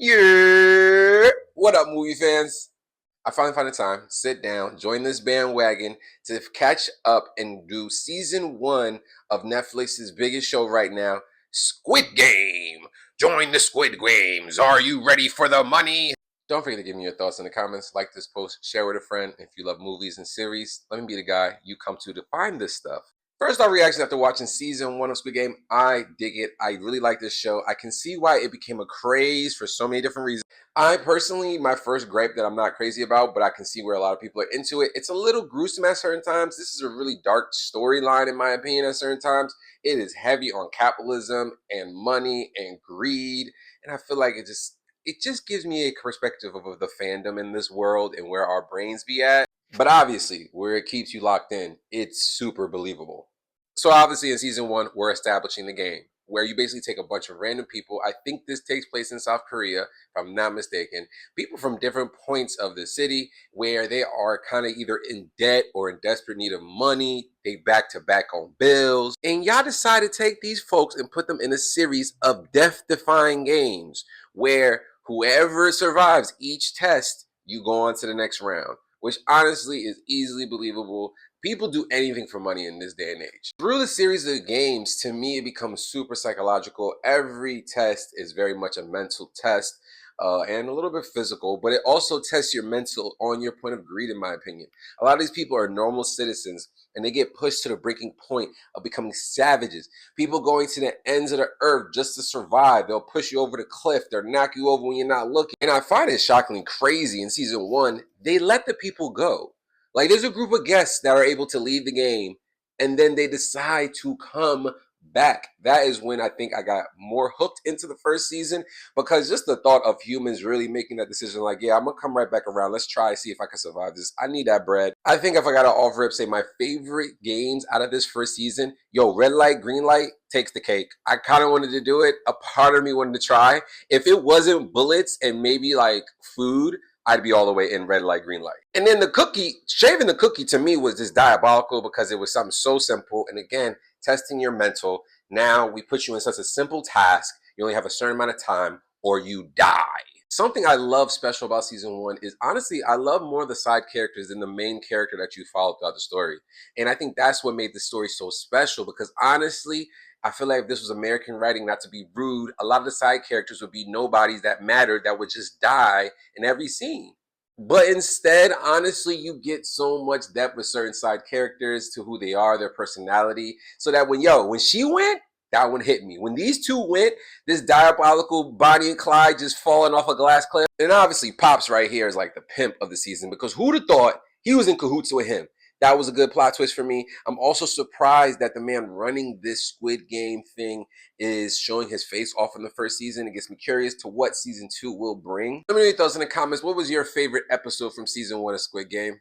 Yeah. What up, movie fans? I finally found the time, sit down, join this bandwagon to catch up and do season one of Netflix's biggest show right now, Squid Game. Join the Squid Games. Are you ready for the money? Don't forget to give me your thoughts in the comments. Like this post, share with a friend. If you love movies and series, let me be the guy you come to find this stuff. First, our reaction after watching season one of Squid Game. I dig it. I really like this show. I can see why it became a craze for so many different reasons. I personally, my first gripe that I'm not crazy about, but I can see where a lot of people are into it. It's a little gruesome at certain times. This is a really dark storyline, in my opinion, at certain times. It is heavy on capitalism and money and greed. And I feel like it just gives me a perspective of the fandom in this world and where our brains be at. But obviously, where it keeps you locked in, it's super believable. So obviously in season one, we're establishing the game where you basically take a bunch of random people. I think this takes place in South Korea, if I'm not mistaken. People from different points of the city where they are kind of either in debt or in desperate need of money. They back to back on bills. And y'all decide to take these folks and put them in a series of death-defying games where whoever survives each test, you go on to the next round, which honestly is easily believable. People do anything for money in this day and age. Through the series of games, to me, it becomes super psychological. Every test is very much a mental test and a little bit physical, but it also tests your mental on your point of greed, in my opinion. A lot of these people are normal citizens and they get pushed to the breaking point of becoming savages. People going to the ends of the earth just to survive. They'll push you over the cliff. They'll knock you over when you're not looking. And I find it shockingly crazy in season one, they let the people go. Like there's a group of guests that are able to leave the game and then they decide to come back. That is when I think I got more hooked into the first season because just the thought of humans really making that decision like, yeah, I'm going to come right back around. Let's try see if I can survive this. I need that bread. I think if I got to offer up, say, my favorite games out of this first season, yo, red light, green light takes the cake. I kind of wanted to do it. A part of me wanted to try. If it wasn't bullets and maybe like food, I'd be all the way in red light, green light. And then the cookie, shaving the cookie to me was just diabolical because it was something so simple. And again, testing your mental. Now we put you in such a simple task. You only have a certain amount of time or you die. Something I love special about season one is honestly, I love more of the side characters than the main character that you follow throughout the story. And I think that's what made the story so special because honestly, I feel like if this was American writing, not to be rude, a lot of the side characters would be nobodies that mattered that would just die in every scene. But instead, honestly, you get so much depth with certain side characters to who they are, their personality, so that when she went, that one hit me. When these two went, this diabolical Bonnie and Clyde just falling off a glass cliff. And obviously, Pops right here is like the pimp of the season because who'd have thought he was in cahoots with him? That was a good plot twist for me. I'm also surprised that the man running this Squid Game thing is showing his face off in the first season. It gets me curious to what season two will bring. Let me know your thoughts in the comments. What was your favorite episode from season one of Squid Game?